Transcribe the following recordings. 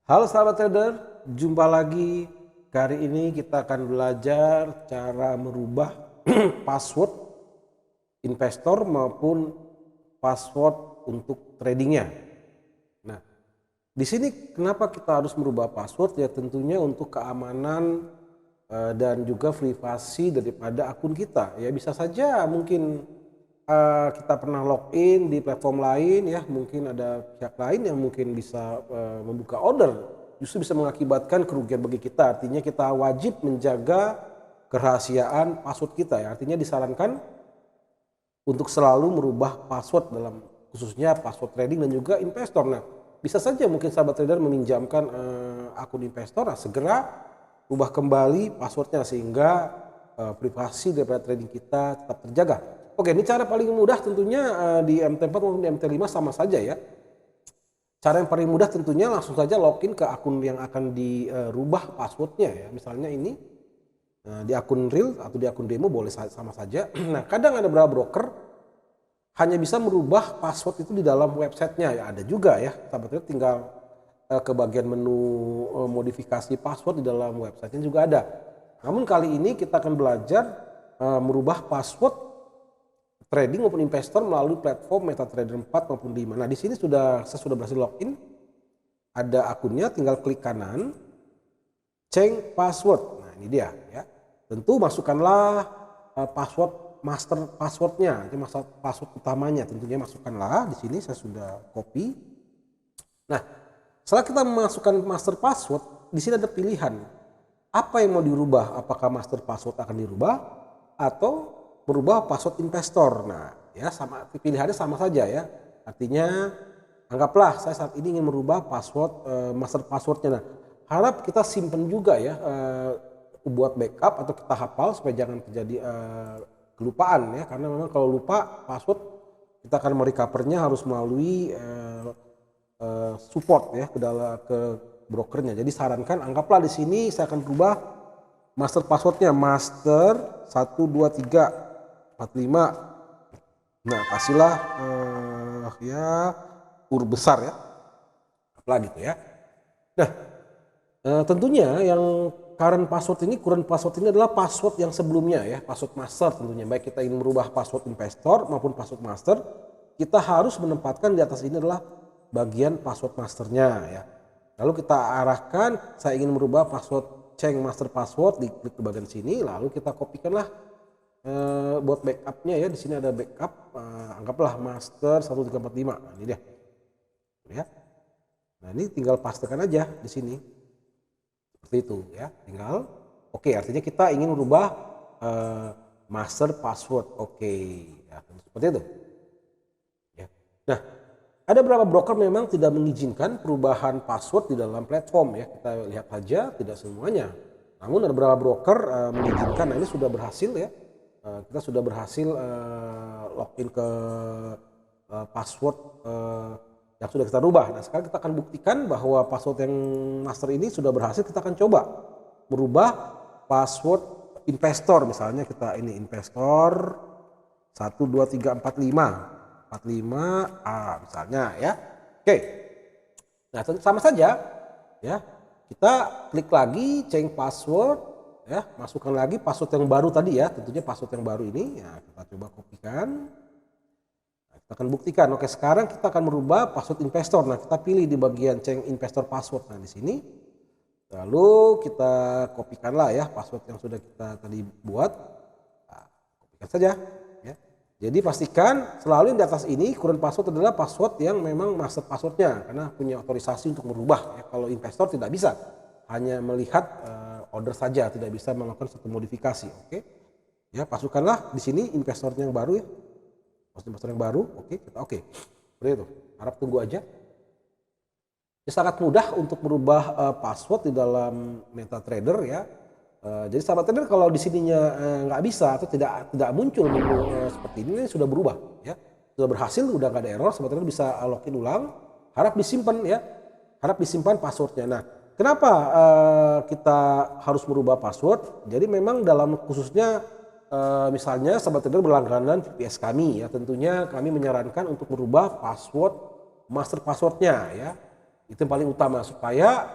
Halo sahabat trader, jumpa lagi. Kali ini kita akan belajar cara merubah password investor maupun password untuk tradingnya. Nah, di sini kenapa kita harus merubah password? Ya tentunya untuk keamanan dan juga privasi daripada akun kita. Ya bisa saja mungkin kita pernah login di platform lain, ya mungkin ada pihak lain yang mungkin bisa membuka order, justru bisa mengakibatkan kerugian bagi kita. Artinya kita wajib menjaga kerahasiaan password kita, ya artinya disarankan untuk selalu merubah password dalam khususnya password trading dan juga investor. Nah, bisa saja mungkin sahabat trader meminjamkan akun investor, nah, segera ubah kembali passwordnya sehingga privasi daripada trading kita tetap terjaga. Oke, ini cara paling mudah tentunya di MT4 maupun di MT5 sama saja ya. Cara yang paling mudah tentunya langsung saja login ke akun yang akan dirubah passwordnya ya. Misalnya ini di akun real atau di akun demo boleh sama saja. Nah, kadang ada beberapa broker hanya bisa merubah password itu di dalam websitenya, ya ada juga ya. Sahabatnya tinggal ke bagian menu modifikasi password di dalam websitenya juga ada. Namun kali ini kita akan belajar merubah password trading maupun investor melalui platform MetaTrader 4 maupun 5. Nah, di sini saya sudah berhasil login. Ada akunnya, tinggal klik kanan, change password. Nah, ini dia ya. Tentu masukkanlah password master passwordnya, ini password utamanya. Tentunya masukkanlah di sini. Saya sudah copy. Nah, setelah kita memasukkan master password, di sini ada pilihan apa yang mau dirubah. Apakah master password akan dirubah atau berubah password investor. Nah, ya sama, pilihannya sama saja ya. Artinya anggaplah saya saat ini ingin merubah password master passwordnya. Nah, harap kita simpan juga ya, buat backup atau kita hafal supaya jangan terjadi kelupaan ya. Karena memang kalau lupa password kita akan merecovernya harus melalui support ya ke brokernya. Jadi sarankan anggaplah di sini saya akan berubah master passwordnya master 12345. Nah, kasihlah ya huruf besar ya, apalah gitu ya. Nah, tentunya yang current password ini adalah password yang sebelumnya ya, password master tentunya. Baik kita ingin merubah password investor maupun password master, kita harus menempatkan di atas ini adalah bagian password masternya ya. Lalu kita arahkan, saya ingin merubah password change master password, diklik ke bagian sini, lalu kita kopikanlah buat backupnya ya. Di sini ada backup, anggaplah master 1345. Nah, ini dia ya. Nah, ini tinggal pastekan aja di sini seperti itu ya. Tinggal oke, artinya kita ingin merubah master password. Oke ya, seperti itu ya. Nah, ada beberapa broker memang tidak mengizinkan perubahan password di dalam platform ya. Kita lihat saja, tidak semuanya. Namun ada beberapa broker mengizinkan. Nah, ini sudah berhasil ya. Kita sudah berhasil login ke password yang sudah kita rubah. Nah, sekarang kita akan buktikan bahwa password yang master ini sudah berhasil. Kita akan coba merubah password investor. Misalnya kita ini investor 12345 misalnya ya. Oke. Nah, sama saja ya. Kita klik lagi change password ya, masukkan lagi password yang baru tadi ya, tentunya password yang baru ini ya, kita coba kopikan. Nah, kita akan buktikan. Oke, sekarang kita akan merubah password investor. Nah, kita pilih di bagian change investor password. Nah, di sini lalu kita kopikanlah ya password yang sudah kita tadi buat. Nah, kopikan saja ya. Jadi pastikan selalu yang di atas ini current password adalah password yang memang master passwordnya, karena punya otorisasi untuk merubah ya. Kalau investor tidak bisa, hanya melihat order saja, tidak bisa melakukan satu modifikasi. Oke ya, masukkanlah di sini investornya yang baru ya, investor yang baru. Oke, kita oke seperti itu. Harap tunggu aja. Ya, sangat mudah untuk merubah password di dalam MetaTrader ya. Jadi sahabat trader, kalau di sininya nggak bisa atau tidak muncul menu seperti ini sudah berubah ya, sudah berhasil, udah nggak ada error, sahabat trader bisa login ulang. Harap disimpan ya, harap disimpan passwordnya. Nah, kenapa kita harus merubah password? Jadi memang dalam khususnya misalnya sahabat trader berlangganan VPS kami ya, tentunya kami menyarankan untuk merubah password master passwordnya ya. Itu yang paling utama supaya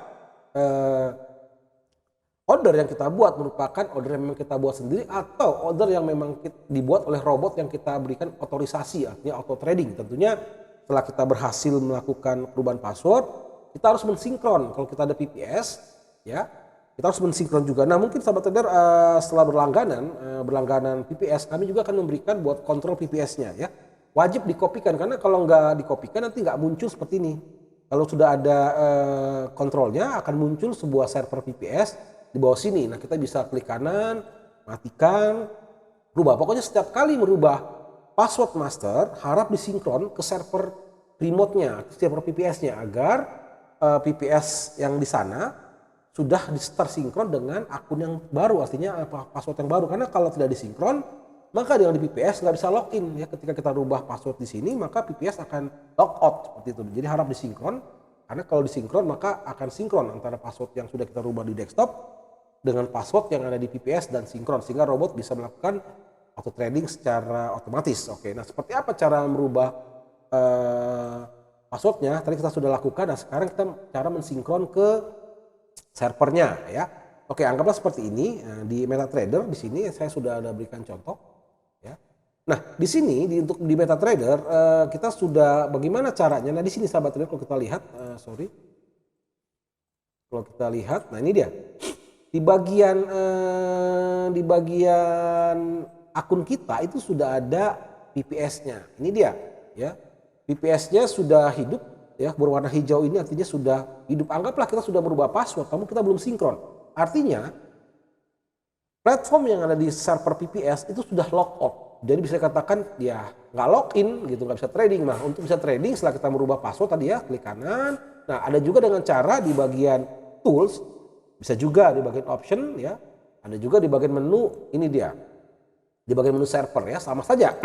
order yang kita buat merupakan order yang memang kita buat sendiri atau order yang memang dibuat oleh robot yang kita berikan otorisasi, artinya auto trading. Tentunya setelah kita berhasil melakukan perubahan password, kita harus mensinkron. Kalau kita ada PPS, ya kita harus mensinkron juga. Nah mungkin sahabat trader setelah berlangganan PPS, kami juga akan memberikan buat kontrol PPS-nya ya. Wajib dikopikan karena kalau nggak dikopikan nanti nggak muncul seperti ini. Kalau sudah ada kontrolnya akan muncul sebuah server PPS di bawah sini. Nah kita bisa klik kanan, matikan, rubah. Pokoknya setiap kali merubah password master harap disinkron ke server remote-nya, server PPS-nya agar PPS yang di sana sudah tersinkron dengan akun yang baru, artinya password yang baru. Karena kalau tidak disinkron maka dengan di PPS nggak bisa login ya. Ketika kita rubah password di sini maka PPS akan logout seperti itu. Jadi harap disinkron karena kalau disinkron maka akan sinkron antara password yang sudah kita rubah di desktop dengan password yang ada di PPS dan sinkron sehingga robot bisa melakukan auto trading secara otomatis. Oke, nah seperti apa cara merubah passwordnya? Tadi kita sudah lakukan. Nah sekarang kita cara mensinkron ke servernya ya. Oke, anggaplah seperti ini di MetaTrader. Di sini saya sudah ada berikan contoh ya. Nah di sini di MetaTrader kita sudah bagaimana caranya? Nah di sini sahabat trader kalau kita lihat, kalau kita lihat, nah ini dia. Di bagian akun kita itu sudah ada PPS-nya. Ini dia ya. PPS-nya sudah hidup ya, berwarna hijau ini artinya sudah hidup. Anggaplah kita sudah berubah password, namun kita belum sinkron. Artinya platform yang ada di server PPS itu sudah logout. Jadi bisa dikatakan ya nggak login gitu, nggak bisa trading. Nah untuk bisa trading setelah kita merubah password tadi ya, klik kanan. Nah ada juga dengan cara di bagian tools. Bisa juga di bagian option ya, ada juga di bagian menu, ini dia. Di bagian menu server ya, sama saja.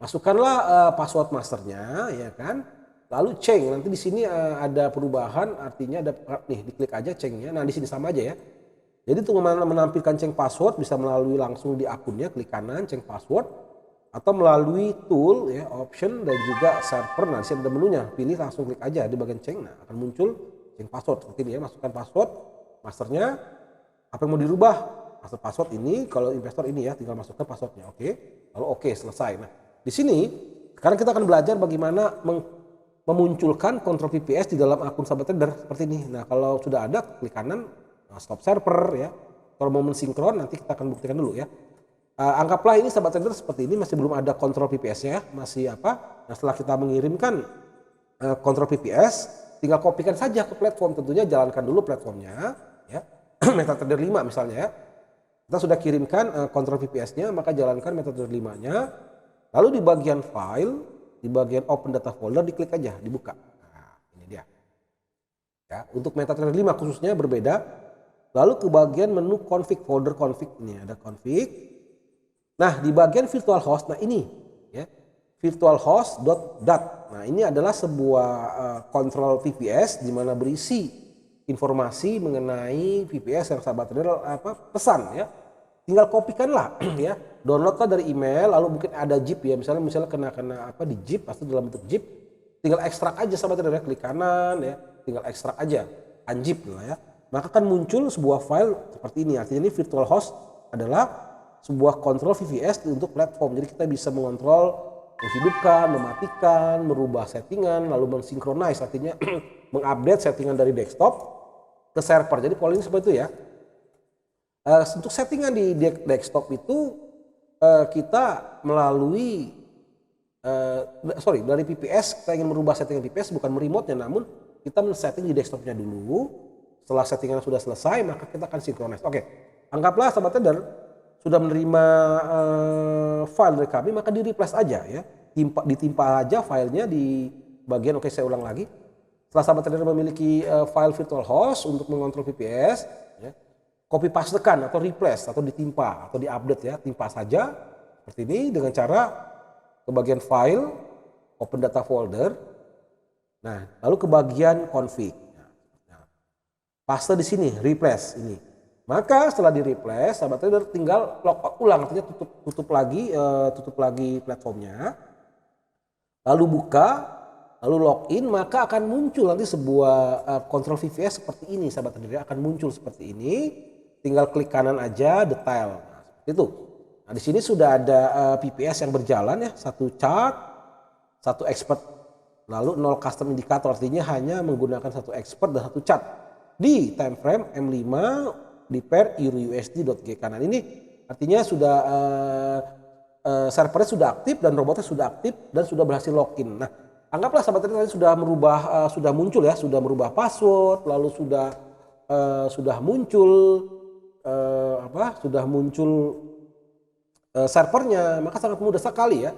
Masukkanlah password masternya ya kan. Lalu change, nanti di sini ada perubahan, artinya ada nih diklik aja change-nya. Nah, di sini sama aja ya. Jadi untuk menampilkan change password bisa melalui langsung di akunnya, klik kanan change password atau melalui tool ya, option dan juga server. Nah, di sini ada menunya, pilih langsung klik aja di bagian change. Nah, akan muncul change password seperti ini ya, masukkan password masternya, apa yang mau dirubah, master password ini, kalau investor ini ya, tinggal masukkan passwordnya, oke, lalu oke, selesai. Nah, di sini sekarang kita akan belajar bagaimana memunculkan kontrol PPS di dalam akun sahabat trader seperti ini. Nah, kalau sudah ada, klik kanan, stop server ya. Kalau mau mensinkron, nanti kita akan buktikan dulu ya. Anggaplah ini sahabat trader seperti ini, masih belum ada kontrol PPS-nya, masih apa? Nah, setelah kita mengirimkan kontrol PPS, tinggal kopikan saja ke platform, tentunya jalankan dulu platformnya. Ya, MetaTrader 5 misalnya ya. Kita sudah kirimkan kontrol PPS-nya, maka jalankan MetaTrader 5-nya. Lalu di bagian file, di bagian open data folder diklik aja, dibuka. Nah, ini dia. Ya, untuk MetaTrader 5 khususnya berbeda. Lalu ke bagian menu config, folder config, ini ada config. Nah, di bagian virtual host, nah ini ya. Virtual host.dat. Nah, ini adalah sebuah kontrol PPS di mana berisi informasi mengenai PPS yang sahabat trader pesan ya. Tinggal kopikanlah ya. Downloadlah dari email, lalu mungkin ada zip ya, misalnya kena di zip, pasti dalam bentuk zip. Tinggal ekstrak aja sahabat trader, klik kanan ya, tinggal ekstrak aja, unzip lah ya. Maka akan muncul sebuah file seperti ini. Artinya ini virtual host adalah sebuah kontrol VPS untuk platform. Jadi kita bisa mengontrol, menghidupkan, mematikan, merubah settingan, lalu mensinkronize, artinya mengupdate settingan dari desktop ke server. Jadi polanya seperti itu ya. Untuk settingan di desktop itu kita melalui dari PPS, kita ingin merubah settingan PPS bukan meremote-nya, namun kita men-setting di desktopnya dulu. Setelah settingan sudah selesai, maka kita akan synchronize. Oke, anggaplah sahabat trader sudah menerima file dari kami, maka di-replace aja ya. Ditimpa aja filenya di bagian, oke saya ulang lagi. Setelah sahabat trader memiliki file virtual host untuk mengontrol VPS, ya, copy pastekan atau replace atau ditimpa atau diupdate ya, timpa saja seperti ini dengan cara ke bagian file, open data folder. Nah, lalu ke bagian config. Nah, paste di sini, replace ini. Maka setelah di replace, sahabat trader tinggal logout ulang, artinya tutup lagi platformnya. Lalu buka, lalu login, maka akan muncul nanti sebuah kontrol VPS seperti ini, sahabat trader, akan muncul seperti ini. Tinggal klik kanan aja, detail. Nah, seperti itu. Nah, di sini sudah ada VPS yang berjalan ya, satu chart, satu expert, lalu 0 custom indikator, artinya hanya menggunakan satu expert dan satu chart di time frame M5 di pair Euro USD.GK. Nah, ini artinya sudah servernya sudah aktif dan robotnya sudah aktif dan sudah berhasil login. Nah, anggaplah sahabat trader sudah merubah, sudah muncul ya, sudah merubah password, lalu sudah muncul sudah muncul servernya, maka sangat mudah sekali ya.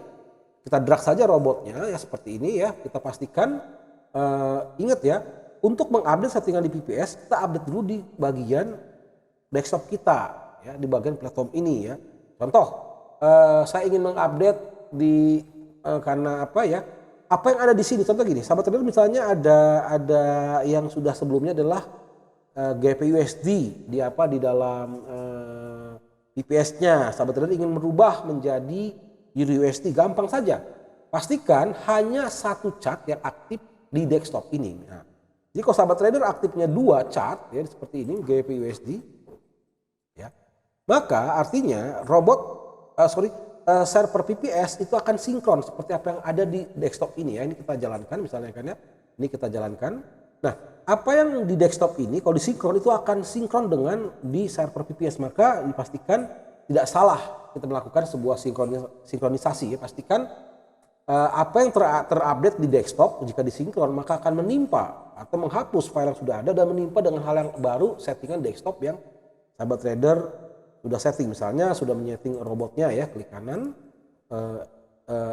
Kita drag saja robotnya ya seperti ini ya. Kita pastikan, ingat ya, untuk mengupdate settingan di VPS kita update dulu di bagian desktop kita ya, di bagian platform ini ya. Contoh, saya ingin mengupdate di karena apa ya? Apa yang ada di sini? Contoh gini, sahabat trader misalnya ada yang sudah sebelumnya adalah GBP/USD di dalam VPS-nya. Sahabat trader ingin merubah menjadi Euro USD, gampang saja. Pastikan hanya satu chart yang aktif di desktop ini. Nah, jadi kalau sahabat trader aktifnya 2 chart ya seperti ini GBP/USD ya, maka artinya server VPS itu akan sinkron seperti apa yang ada di desktop ini ya. Ini kita jalankan misalnya kan ya. Ini kita jalankan. Nah, apa yang di desktop ini kalau disinkron itu akan sinkron dengan di server VPS, maka dipastikan tidak salah kita melakukan sebuah sinkronisasi ya. Pastikan apa yang terupdate di desktop jika disinkron maka akan menimpa atau menghapus file yang sudah ada dan menimpa dengan hal yang baru settingan desktop yang sahabat trader sudah setting. Misalnya sudah menyeting robotnya ya, klik kanan,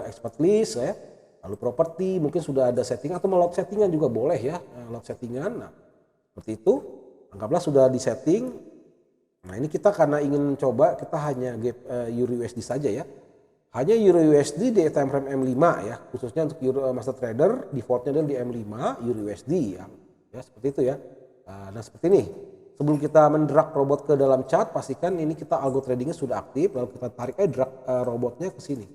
expert list ya, lalu properti, mungkin sudah ada setting atau load settingan juga boleh ya, load settingan. Nah, seperti itu, anggaplah sudah di setting. Nah, ini kita karena ingin coba, kita hanya Euro USD saja ya. Hanya Euro USD di time frame M5 ya, khususnya untuk Euro Master Trader, defaultnya adalah di M5 Euro USD ya, seperti itu ya. Nah, seperti ini. Sebelum kita mendrag robot ke dalam chart, pastikan ini kita algo tradingnya sudah aktif, lalu kita tarik drag robotnya ke sini.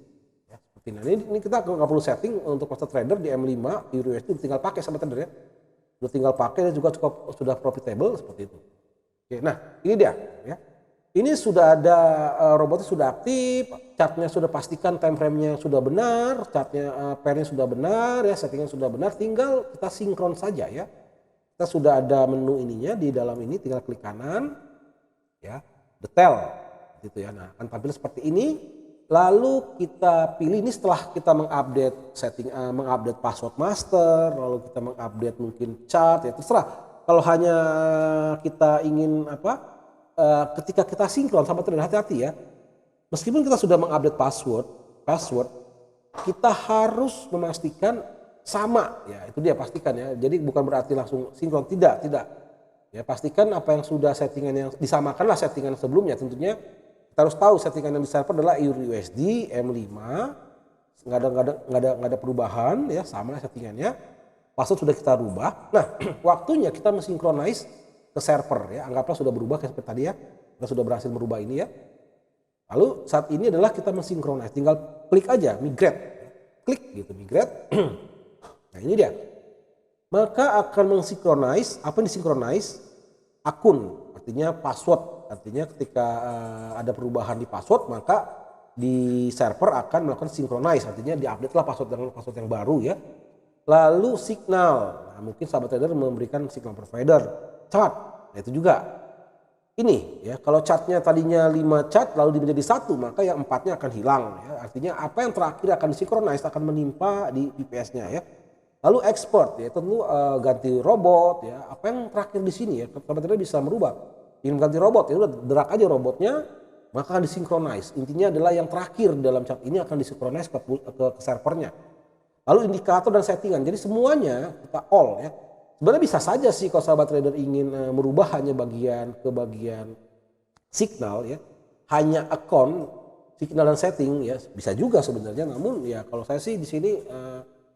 Ya, seperti ini. Ini kita nggak perlu setting untuk Master Trader di M5 Euro USD, tinggal pakai sama trader ya. Sudah tinggal pakai dan juga cukup sudah profitable seperti itu. Oke, nah ini dia ya. Ini sudah ada robotnya sudah aktif, chartnya sudah pastikan time frame-nya sudah benar, chartnya pairnya sudah benar ya, settingnya sudah benar, tinggal kita sinkron saja ya. Kita sudah ada menu ininya di dalam ini, tinggal klik kanan ya, detail gitu ya. Nah, akan tampil seperti ini. Lalu kita pilih ini setelah kita mengupdate setting, mengupdate password master, lalu kita mengupdate mungkin chart ya, terserah. Kalau hanya kita ingin ketika kita sinkron, sahabat trader hati-hati ya. Meskipun kita sudah mengupdate password, kita harus memastikan sama ya, itu dia pastikan ya. Jadi bukan berarti langsung sinkron, tidak. Ya, pastikan apa yang sudah settingan yang disamakanlah settingan sebelumnya. Tentunya kita harus tahu settingan yang di server adalah Euro USD M5, nggak ada perubahan ya, sama settingannya. Password sudah kita rubah. Nah, waktunya kita mensinkronize ke server ya. Anggaplah sudah berubah kayak seperti tadi ya. Kita sudah berhasil merubah ini ya. Lalu saat ini adalah kita mensinkronize. Tinggal klik aja migrate. Klik gitu migrate. Nah, ini dia. Maka akan mensinkronize, apa yang disinkronize? Akun, artinya password. Artinya ketika ada perubahan di password, maka di server akan melakukan synchronize. Artinya diupdate lah password yang baru ya. Lalu signal, nah, mungkin sahabat trader memberikan signal provider, chart, nah, itu juga. Ini ya, kalau chartnya tadinya 5 chart lalu menjadi 1, maka yang 4-nya akan hilang ya. Artinya apa yang terakhir akan disinkronize akan menimpa di VPS-nya ya. Lalu export ya, tentu ganti robot ya. Apa yang terakhir di sini ya, sahabat trader bisa merubah. Ingin ganti robot ya udah drag aja robotnya, maka akan disinkronize. Intinya adalah yang terakhir dalam chart ini akan disinkronize ke servernya. Lalu indikator dan settingan, jadi semuanya kita all ya. Sebenarnya bisa saja sih kalau sahabat trader ingin merubah hanya bagian signal ya, hanya account, signal dan setting ya, bisa juga sebenarnya. Namun ya kalau saya sih di sini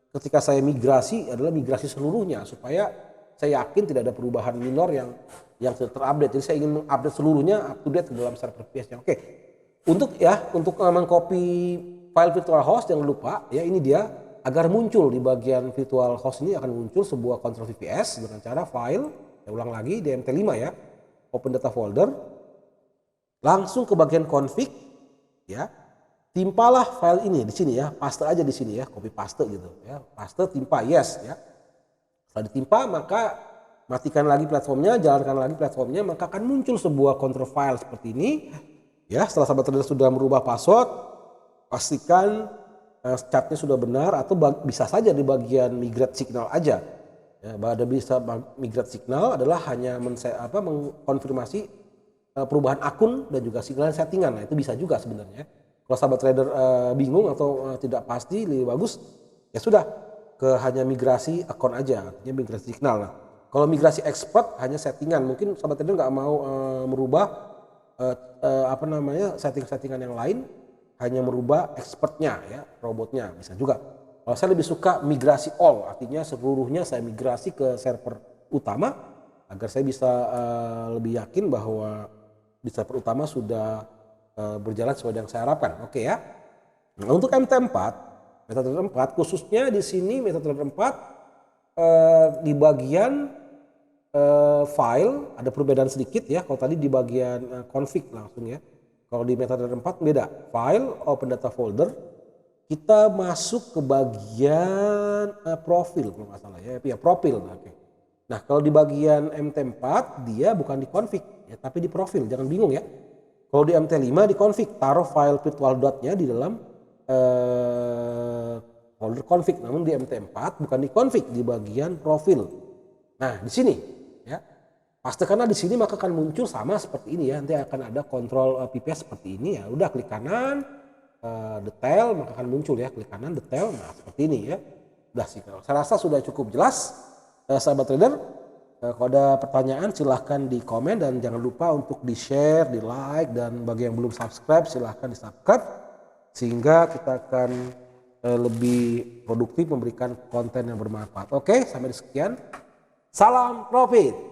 ketika saya migrasi adalah migrasi seluruhnya supaya saya yakin tidak ada perubahan minor yang terupdate. Jadi saya ingin mengupdate seluruhnya up to date ke dalam server VPS-nya. Oke, untuk mengcopy file virtual host jangan lupa ya, ini dia. agar muncul di bagian virtual host ini akan muncul sebuah kontrol VPS dengan cara file, saya ulang lagi DMT5 ya, open data folder, langsung ke bagian config ya. Timpalah file ini di sini ya, paste aja di sini ya, copy paste gitu ya, paste timpa yes ya. Setelah ditimpa maka matikan lagi platformnya, jalankan lagi platformnya, maka akan muncul sebuah control file seperti ini ya. Setelah sahabat trader sudah merubah password, pastikan catnya sudah benar, atau bisa saja di bagian migrate signal aja ya. Pada bisa migrate signal adalah hanya mengkonfirmasi perubahan akun dan juga signal settingan. Nah, itu bisa juga sebenarnya. Kalau sahabat trader bingung atau tidak pasti, lebih bagus ya sudah ke hanya migrasi akun aja, artinya migrasi signal. Nah, kalau migrasi expert hanya settingan, mungkin sahabat trader nggak mau merubah setting-settingan yang lain, hanya merubah expertnya ya, robotnya bisa juga. Kalau saya lebih suka migrasi all, artinya seluruhnya saya migrasi ke server utama agar saya bisa lebih yakin bahwa di server utama sudah berjalan sesuai yang saya harapkan. Oke ya. Nah, untuk MT4, metode 4 khususnya di sini metode 4 di bagian file ada perbedaan sedikit ya. Kalau tadi di bagian config langsung ya. Kalau di metode 4 beda. File, open data folder, kita masuk ke bagian profil kalau nggak salah ya. Ya profil. Oke. Nah, kalau di bagian MT4 dia bukan di config ya, tapi di profil. Jangan bingung ya. Kalau di MT5 di config, taruh file virtual dot-nya di dalam folder config. Namun di MT4 bukan di config, di bagian profil. Nah, di sini ya. Pastikanlah di sini maka akan muncul sama seperti ini ya. Nanti akan ada kontrol VPS seperti ini ya. Udah klik kanan, detail, maka akan muncul ya. Klik kanan, detail, nah seperti ini ya. Udah sih, saya rasa sudah cukup jelas, sahabat trader. Kalau ada pertanyaan silahkan di komen dan jangan lupa untuk di share, di like, dan bagi yang belum subscribe silahkan di subscribe sehingga kita akan lebih produktif memberikan konten yang bermanfaat. Oke, sampai sekian. Salam profit.